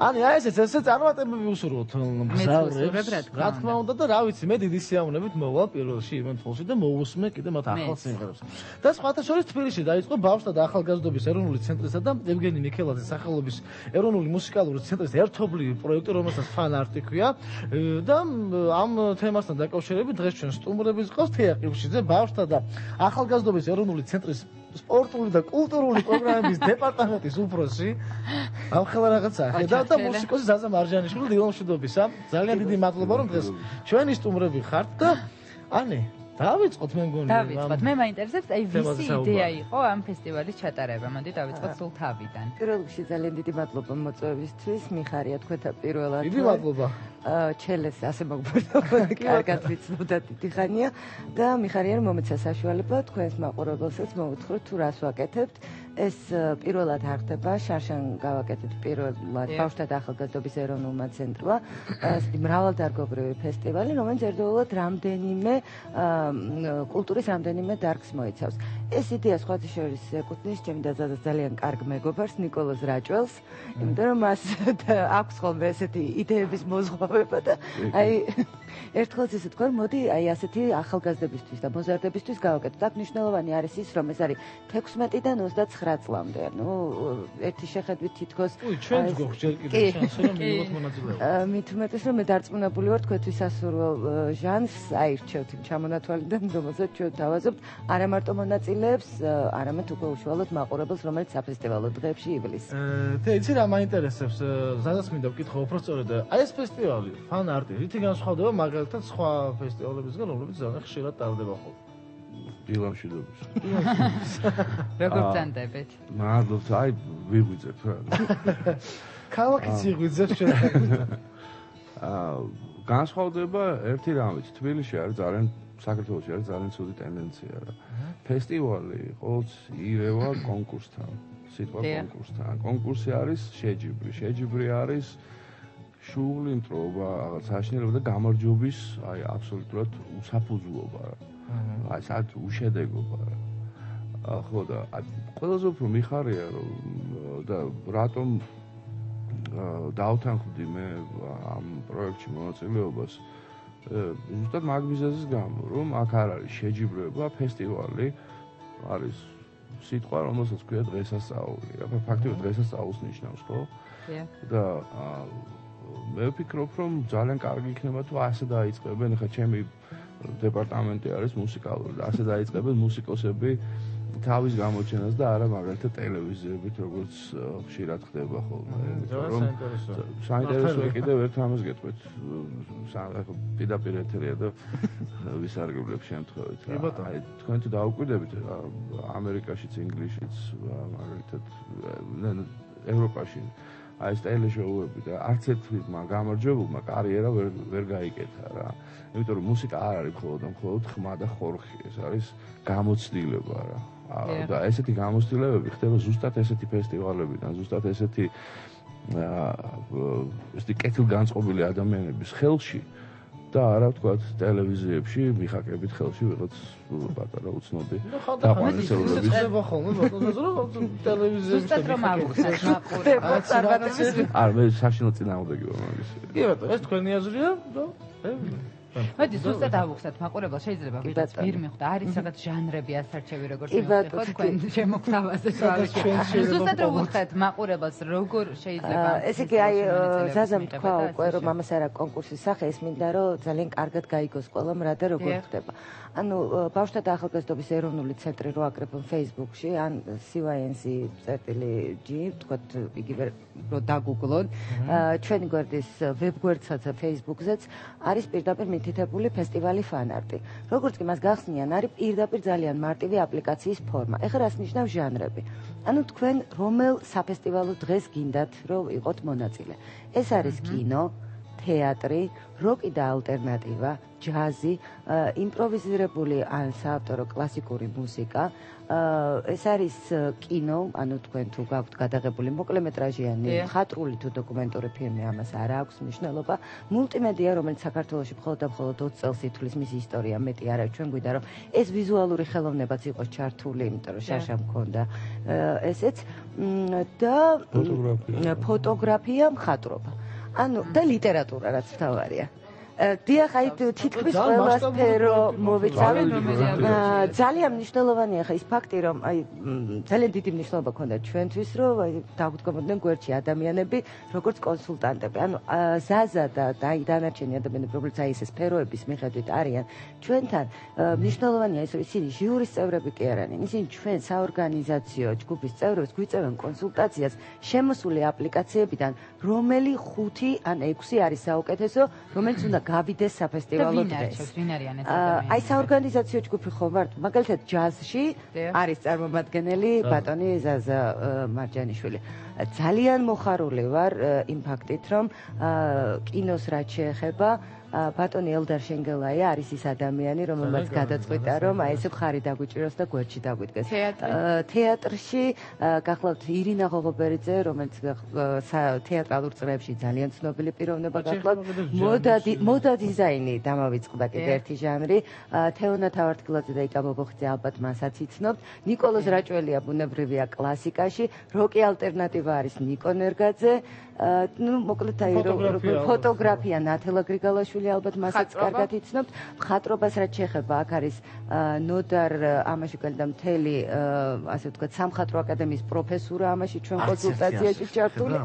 Ani ესე წარმატებები უსურვოთ მგზავრებს. Რა თქმა უნდა და რა ვიცი, მე დიდი სიამოვნებით მოვალ პირველში ივენთფულში და მოვუსმე კიდე მათ ახალ სიმღერებს. და სხვათა შორის თბილისში დაიწყო ბავშვთა და ახალგაზრდობის ეროვნული ცენტრისა და ევგენი მიქელაძის სახელობის ეროვნული მუსიკალური ცენტრის ერთობლივი პროექტი, რომელსაც ფან-არტი ქვია და ამ თემასთან დაკავშირებით დღეს ჩვენ სტუმრები ყავს თეა ყიფშიძე, ბავშვთა და ახალგაზრდობის ეროვნული ცენტრის სპორტული და კულტურული პროგრამების დეპარტამენტის უფროსი. ამ ხელა რაღაცა ხედავ და მუსიკოსი ზაზა მარჯანიშვილი დილომშვიდობისა. ძალიან დიდი მადლობა რომ დღეს ჩვენი სტუმრები ხართ და ანი დავიწყოთ მე მგონი. დავიწყოთ. მე მაინტერესებს აი ვისი იდეა იყო ამ ფესტივალის ჩატარება. მოდი დავიწყოთ სულ თავიდან. პირველ რიგში ძალიან დიდი მადლობა მოწვევისთვის. მიხარია თქვენთან პირველად. დიდი მადლობა. ჩელეს ასე მოგბრძოლოთ, კარგად ვიცნობდა დიდი ხანია და მიხარია რომ მომეცა საშუალება თქვენს მაყურებელსაც მოვუთხროთ თუ რას ვაკეთებთ. ეს პირველად არ ხდება, შარშან გავაკეთეთ პირველად ბავშვთა და ახალგაზრდობის ეროვნულმა ცენტრმა. ეს მრავალდარგობრივი ფესტივალი, რომელიც ერთდროულად რამდენიმე კულტურის რამდენიმე დარგს მოიცავს. ეს იდეა სხვათა შორის ეკუთვნის ჩემი დაზადას ძალიან კარგ მეგობარს ნიკოლოზ რაჭველს, იმიტომ რომ მას აქვს ხოლმე ესეთი იდეების მოზღვავება და აი ერთხელაც ისე თქვა, მოდი აი ასეთი ახალგაზრდებისთვის და მოზარდებისთვის გავაკეთოთ. აქ მნიშვნელოვანი არის ის, რომ ეს არის 16-დან 29 წლამდე. ნუ ერთი შეხედვით თითქოს ჩვენც გვაქვს ჯერ კიდევ შანსი რომ მივიღოთ მონაწილეობა. მით უმეტეს რომ მე დარწმუნებული ვარ თქვენთვის სასურველ ჟანრს აირჩევთ იმ ჩამონათვალიდან, რომელსაც ჩვენ დავაზობთ არა მარტო მონაწილეებს, არამედ უკვე უშუალოდ მაყურებელს, რომელიც საფესტივალო დღეებში იბლის. იცი რა მაინტერესებს, ზადაც მინდა ვკითხო უბრალოდ აი ეს ფესტივალი ფან-არტი რითი განსხვავდება მაგალითად სხვა ფესტივალებისგან, რომლებიც ძალიან ხშირად ტარდება ხოლმე. დილამშვიდობის. როგორ წანდებით? მადლობთ, აი ვიღვიძებთ რა. ქალაქიც იღვიძებს ჩვენ. განსხვავდება ერთი რამით, თბილისში არის ძალიან საქართველოში არის ძალიან ცუდი ტენდენცია რა. ფესტივალი ყოველთვის ირევა კონკურსთან, სიტყვა კონკურსთან. კონკურსი არის შეჯიბრი არის შუღლი, მტრობა, რაღაც საშინელება და გამარჯვების, აი აბსოლუტურად უსაფუძვლობა რა. აი საერთოდ უშედეგობა რა. ხო და ყველაზე უფრო მიხარია რომ და რატომ დავთანხმდი მე ამ პროექტში მონაწილეობას ზუსტად მაგ მიზეზის გამო, რომ აქ არ არის შეჯიბრება, ფესტივალი არის სიტყვა, რომელსაც ქვია დღესასწაული. რა ფაქტობრივად დღესასწაულს ნიშნავს, ხო? და მე ვფიქრობ, რომ ძალიან კარგი იქნება თუ ასე დაიწყებენ, ხა ჩემი დეპარტამენტი არის მუსიკალური და ასე დაიწყებენ მუსიკოსები თავის გამოჩენას და არა მაგალითად ტელევიზიებით, როგორც ხშირად ხდება ხოლმე. რომ საინტერესო კიდევ ერთ რამეს გეტყვით. პირდაპირ ეთერია და ვისარგებლებ შემთხვევით. აი თქვენ თუ დაუკვირდებით ამერიკაშიც, ინგლისშიც, მაგალითად ევროპაში აი ეს ტელეშოუები და არც ერთმა გამარჯვებულმა კარიერა ვერ გაიკეთა რა. იმიტომ რომ მუსიკა არ არის მხოლოდ ხმა და ხორხი, ეს არის გამოცდილება რა. და ესეთი გამოცდილებები ხდება ზუსტად ესეთი ფესტივალებიდან, ზუსტად ესეთი კეთილგანწყობილი ადამიანების ხელში და არა ვთქვათ ტელევიზიებში მიხაკებით ხელში ვიღაც პატარა უცნობი დაყვანისეულების ხდება ხოლმე ბატონო ტელევიზიებში ზუსტად რომ ავხსნათ მაყურებელს არ მე საშინელ წინააღმდეგი ვარ მაგის კი ბატონო ეს თქვენი აზრია და მოდი ზუსტად ავხსნათ მაყურებელს შეიძლება ვიღაც გირ მიხვდა არის რაღაც ჟანრები ასარჩევი როგორც მივხვდეთ თქვენ შემოგთავაზე თვალში ზუსტად რომ ვუხდეთ მაყურებელს როგორ შეიძლება ესე იგი აი ზაზამ თქვა უკვე რომ ამას არა კონკურსის სახე ეს მინდა რომ ძალიან კარგად გაიგოს ყველამ რა და როგორ ხდება ანუ ბავშვთა და ახალგაზრდობის ეროვნული ცენტრი რო აკრებონ Facebook-ში ან CYNC.G თქვათ იგივე რო დაგუგლონ ჩვენი გვერდის ვებგვერდსაც და Facebook-ზეც არის პირდაპირ მითითებული ფესტივალი ფან-არტი. როგორც კი მას გახსნიან, არის პირდაპირ ძალიან მარტივი აპლიკაციის ფორმა. ეხლა რას ნიშნავს ჟანრები? ანუ თქვენ რომელ საფესტივალო დღეს გინდათ, რომ იყოთ მონაწილე? ეს არის კინო, თეატრი, როკი და ალტერნატივა, ჯაზი, იმპროვიზირებული ან საავტორო კლასიკური მუსიკა, ეს არის კინო, ანუ თქვენ თუ გაქვთ გადაღებული მოკლემეტრაჟიანი, მხატვრული თუ დოკუმენტური ფილმი, ამას არ აქვს მნიშვნელობა. მულტიმედია, რომელიც საქართველოში მხოლოდ და მხოლოდ 20 წელს ითვლის მისი ისტორია, მეტი არა, ჩვენ გვინდა რომ ეს ვიზუალური ხელოვნებაც იყოს ჩართული, იმიტომ რომ შაშა მქონდა ესეც და ფოტოგრაფია, მხატვრობა. ანუ და ლიტერატურა რაც მთავარია. დიახ, აი თითქმის ყველა სფერო მოვიცავი. ძალიან მნიშვნელოვანია ხა ის ფაქტი, რომ აი ძალიან დიდი მნიშვნელობა ქონდა ჩვენთვის, რომ აი დაგვდგომოდნენ გვერდში ადამიანები, როგორც კონსულტანტები. ანუ ზაზა და დანარჩენი ადამიანები, როგორც აი ეს სფეროების მიხედვით არიან ჩვენთან, მნიშვნელოვანია ის, რომ ისინი ჟიურის წევრები კი არ არიან. ისინი ჩვენ საორგანიზაციო ჯგუფის წევრებს გვიწევენ კონსულტაციას შემოსული აპლიკაციებიდან, რომელი 5 ან 6 არის საუკეთესო, რომელიც უნდა გავიდეს საფესტივალო დღეს. აი საორგანიზაციო ჯგუფი ხო ვართ, მაგალითად ჯაზში არის წარმომადგენელი ბატონი ზაზა მარჯანიშვილი. ძალიან მოხარული ვარ იმ ფაქტით, რომ კინოს რაც შეეხება ბატონი ელდარ შენგელაია არის ის ადამიანი, რომელმაც გადაწყვიტა, რომ აი ესე მხარი დაგვიჭიროს და გვერდში დაგვიდგეს. თეატრში გახლავთ ირინა ღოღობერიძე, რომელიც თეატრალურ წრეებში ძალიან ცნობილი პიროვნება გახლავთ. მოდა დიზაინი დამავიწყდა კიდე ერთი ჟანრი. თეონა თავართკილაძე და იკა ბობოხიძე ალბათ მასაც იცნობთ. ნიკოლოზ რაჭველია ბუნებრივია კლასიკაში, როკი ალტერნატივა არის ნიკო ნერგაძე. ну, მოკლედ აი ფოტოგრაფია ნათელა გრიგალაშვილი ალბათ მასაც კარგად იცნობთ. მხატვრობას რაც შეეხება, აქ არის ნოდარ ამაშიკელი და მთელი ასე ვთქვათ სამხატვრო აკადემიის პროფესურა ამაში ჩვენ კონსულტაციაში ჩართული.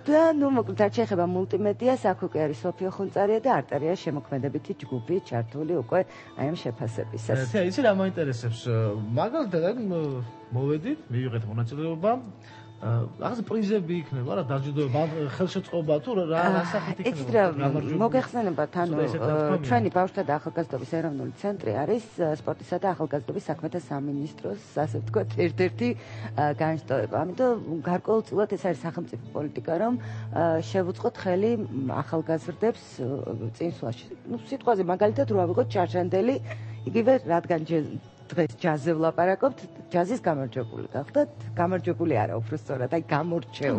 და ну, მოკლედ რაც შეეხება მულტიმედიას, აქ უკვე არის სოფიო ხუნწარია და არტერია შემოქმედებითი ჯგუფი ჩართული უკვე აი ამ შეფასებისას. იცი რა მაინტერესებს? მაგალითად მოვედით, მივიღეთ მონაწილეობა რაღაც პრიზები იქნება რა დაჯილდოება ხელშეწყობა თუ რა სახით იქნება მოგეხსენებათ ანუ ჩვენი ბავშვთა და ახალგაზრდობის ეროვნული ცენტრი არის სპორტისა და ახალგაზრდობის საქმეთა სამინისტროს ასე ვთქვათ ერთ-ერთი განშტოება. ამიტომ გარკვეულწილად ეს არის სახელმწიფო პოლიტიკა, რომ შევუწყოთ ხელი ახალგაზრდებს წინსვლაში. ну სიტყვაზე მაგალითად რო ავიღოთ ჩარჩანდელი, იგივე რადგან დღეს ჯაზზე ვლაპარაკობთ, ჯაზის გამარჯვებული გახდათ, გამარჯვებული არა, უფრო სწორად, აი გამორჩეული.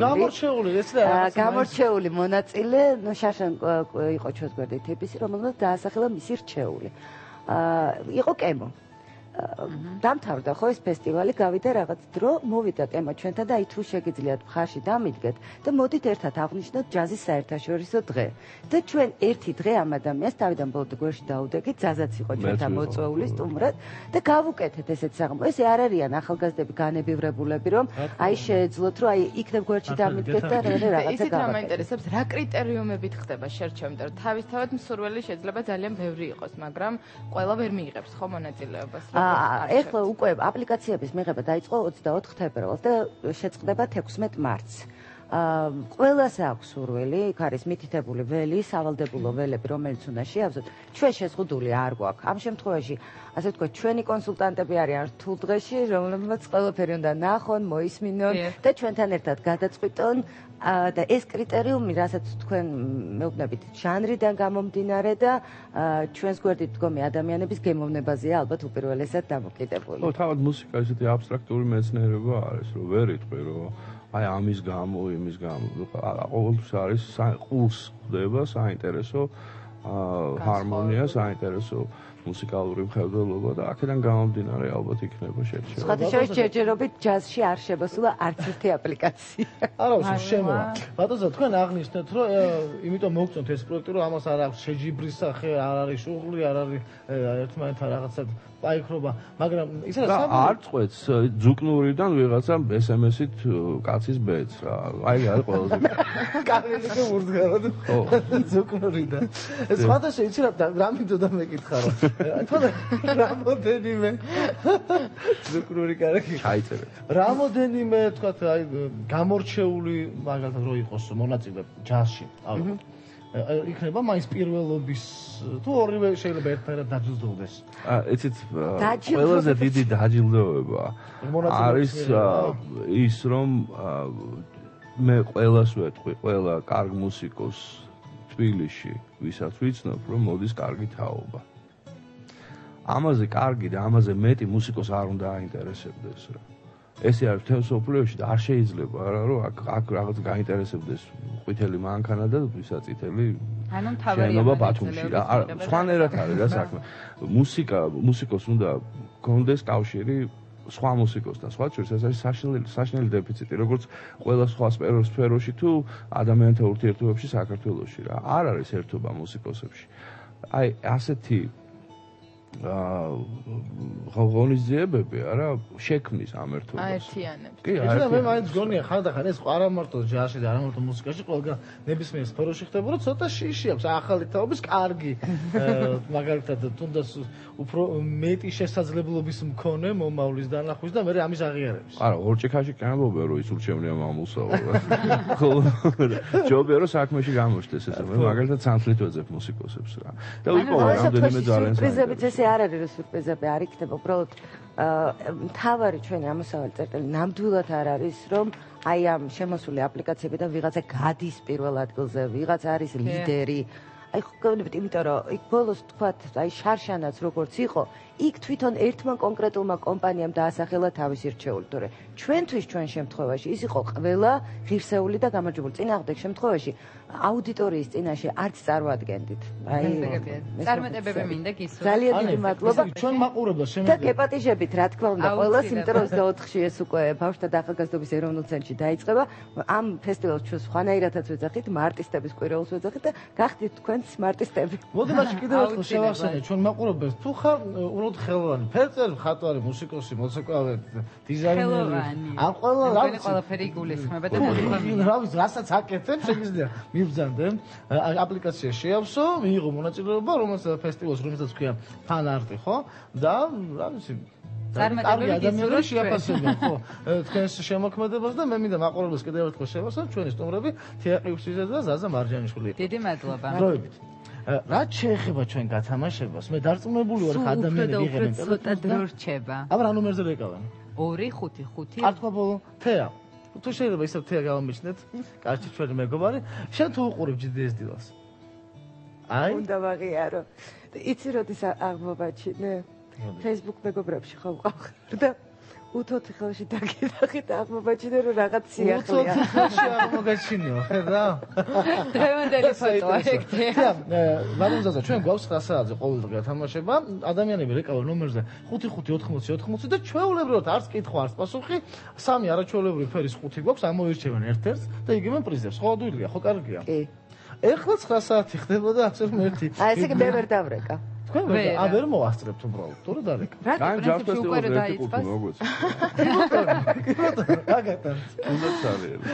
გამორჩეული მონაწილე, ну შაშან იყო ჩვენს გვერდით თებისი, რომელმაც დაასახელა მისი რჩეული. იყო კემო. დამთავრდა ხო ეს ფესტივალი, გავიდა რაღაც დრო, მოვიდა კემო ჩვენთან და აი თუ შეგიძლიათ მხარში დამიდგეთ და მოდით ერთად აღვნიშნოთ ჯაზის საერთაშორისო დღე. და ჩვენ ერთი დღე ამ ადამიანს თავიდან ბოლომდე გვერდში დაუდეკით, ზაზაც იყო ჩვენთან მოწვეული სტუმრად და გავუკეთეთ ესეთ საღამოს. ესე არ არიან ახალგაზრდები განებივრებულები, რომ აი შეეძლოთ, რომ აი იქნებ გვერდში დამიდგეთ და რაღაცა ისეთ რა მაინტერესებს, რა კრიტერიუმებით ხდება შერჩევა, იმიტომ რომ თავისთავად მსურველი შეიძლება ძალიან ბევრი იყოს, მაგრამ ყველა ვერ მიიღებს ხო მონაწილეობას. ეხლა უკვე აპლიკაციების მიღება დაიწყო 24 თებერვალს და შეწყდება 16 მარტს. ყველას აქვს სურვილი, იქ არის მითითებული ველი, სავალდებულო ველები, რომელიც უნდა შეავზოთ. ჩვენ შეზღუდული არ გვაქვს. ამ შემთხვევაში, ასე ვთქვათ, ჩვენი კონსულტანტები არიან რთულ დღეში, რომლებიც ყველაფერი უნდა ნახონ, მოისმინონ და ჩვენთან ერთად გადაწყვიტონ და ეს კრიტერიუმი, რასაც თქვენ მეუბნებით, ჟანრიდან გამომდინარე და ჩვენს გვერდით დგომი ადამიანების გემოვნებაზეა ალბათ უპირველესად დამოკიდებული. ხო, თავად მუსიკა ისეთი აბსტრაქტული მეცნიერება არის, რომ ვერ იტყვი, რომ აი ამის გამო, იმის გამო. ყოველთვის არის ყურს ხდება საინტერესო ჰარმონია, საინტერესო მუსიკალური მხედველობა და აქედან გამომდინარე ალბათ იქნება შერჩევა. სხვადასხვა ჯერჯერობით ჯაზში არ შემოსულა არც ერთი აპლიკაცია. არა, შემოვა. ბატონო, თქვენ აღნიშნეთ, რომ იმიტომ მოგწონთ ეს პროექტი, რომ ამას არ აქვს შეჯიბრის სახე, არ არის შუღლი, არ არის ერთმანეთთან რაღაცა პაიქრობა, მაგრამ ისე რა არ წყვეტს ძუკნურიდან ვიღაცამ SMS-ით კაცის ბედს რა. აი რა ყველაზე კარგი ურდგავად. ხო, ძუკნურიდან. ეს სხვადასხვა იცი რა მინდოდა მეკითხა რა. თქო რამოდენიმე ზუკრური კარგი ჩაიწერეთ. რამოდენიმე თქვათ აი გამორჩეული მაგალითად რო იყოს მონაწილე ჯაზში. იქნება მაინც პირველობის თუ ორივე შეიძლება ერთმანეთად დაჯილდოვდეს. იცით ყველაზე დიდი დაჯილდოება არის ის რომ მე ყველას ვეთქვი, ყველა კარგ მუსიკოს თბილისში, ვისაც ვიცნობ, რომ მოდის კარგი თაობა. ამაზე კარგი და ამაზე მეტი მუსიკოს არ უნდა აინტერესებდეს რა. ესე არის თემ სოფლიოში და არ შეიძლება რა რომ აქ რაღაც გაინტერესებდეს ყვითელი მანქანა და ვისაწითელი ანუ თავი ბათუმში რა სხვანაირად არის რა საქმე მუსიკოს უნდა გონდეს კავშირი სხვა მუსიკოსთან სხვა შორის ეს არის საშინელი დეფიციტი როგორც ყველა სხვა სფეროში თუ ადამიანთა ურთიერთობებში საქართველოში რა არ არის ერთობა მუსიკოსებში აი ასეთი ღონისძიებები არა შექმნის ამ ერთობას. აერთიანებს. კი, მე მაინც გონია ხანდახან ეს არა მარტო ჯაზში და არა მარტო მუსიკაში, ყველგან ნებისმიერ სფეროში ხდება, რომ ცოტა შიში აქვს ახალი თაობის კარგი. მაგალითად, თუნდაც უფრო მეტი შესაძლებლობის მქონე მომავლის დანახვის და მე ამის აღიარების. არა, ორჭიქაში კი ამბობენ, რომ ის ურჩევნია მამულსაო. ჯობია რომ საქმეში გამოჩნდეს ესე, მე მაგალითად სანთლით ვეძებ მუსიკოსებს რა. და ვიპოვე რამდენიმე ძალიან ეს არ არის სურპრიზები არ იქნება უბრალოდ თავარი ჩვენი ამოსავალი წერტილი ნამდვილად არ არის რომ აი ამ შემოსული აპლიკაციებიდან ვიღაცა გადის პირველ ადგილზე ვიღაცა არის ლიდერი აი გონებით იმიტომ რომ იქ ბოლოს თქვათ აი შარშანაც როგორც იყო იქ თვითონ ერთმა კონკრეტულმა კომპანიამ დაასახელა თავისი რჩეული თორე ჩვენთვის ჩვენ შემთხვევაში ის იყო ყველა ღირსეული და გამარჯვებული წინააღმდეგ შემთხვევაში აუდიტორიის წინაშე არც წარმოადგენდით აი წარმატებები მინდა გისურვოთ ძალიან დიდი მადლობა ჩვენ მაყურებელს და გეპატიჟებით რა თქმა უნდა ყველას იმიტომ რომ 24-ში ეს უკვე ბავშვთა და ახალგაზრდობის ეროვნულ ცენტრში დაიწყება ამ ფესტივალს ჩვენ სხვანაირადაც ვეძახით მარტისტების კვირაულს ვეძახით და გახდით თქვენს მარტისტები მოდი მაშინ კიდევ ერთხელ შევახსენე ჩვენ მაყურებელს თუ ხარ უბრალოდ ხელოვანი ფერწერი მხატვარი მუსიკოსი მოცეკვავე დიზაინერი ამ ყველაფერი იგულისხმება და რა ვიცი რასაც აკეთებ შეგიძლია მიბრძანდე აპლიკაცია შეავსო მიიღო მონაწილეობა რომელსაც ფესტივალს რომელსაც ქვია ფანარტი ხო და რა ვიცი წარმატებები ადამიანები შეაფასებენ ხო თქვენს შემოქმედებას და მე მინდა მაყურებელს კიდევ ერთხელ შევახსენო ჩვენი სტუმრები თეატრიუსიძე და ზაზა მარჯანიშვილი დიდი მადლობა დროებით რაც შეეხება ჩვენ გათამაშებას მე დარწმუნებული ვარ რომ ადამიანები იღებენ ცოტა დრო რჩება აბა რა ნომერზე ვეკავენ 255 არტყვა ბოლო თეა თუ შეიძლება ისევ თეა გავამიჩნეთ კარჩი ჩვენი მეგობარი შენ თუ უყურებ GDS დილას აი უნდა ვაღიარო იცი როდის აღმოვაჩინე Facebook მეგობრებში ხო ვყავ და უთოთი ხელში დაგიდახით აღმოვაჩინე რომ რაღაც სიახლეა უთოთი ხელში აღმოგაჩინეო ხედა დღევანდელი ფოტოა ეგ ვარუნზაზა ჩვენ გვაქვს 9 საათზე ყოველდღე გათამაშება ადამიანები რეკავენ ნომერზე 558080 და ჩვეულებრივად არც კითხვა არც პასუხი სამი არაჩვეულებრივი ფერის ხუთი გვაქვს ამოირჩევენ ერთ-ერთს და იგებენ პრიზებს ხო ადვილია ხო კარგია კი ეხლა 9 საათი ხდებოდა ასე რომ ერთი აი ესე კი მე ვერ დავრეკა თქვენ ვერ მოასწრებთ უბრალოდ თუ რა დარეკა რატომ პრინციპში უკვე რა დაიწყოს გაგატანთ უნდა წავიდეს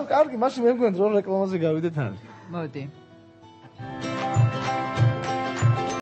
კარგი მაშინ მე მგონი რომ რეკლამაზე გავიდეთ არის მოდი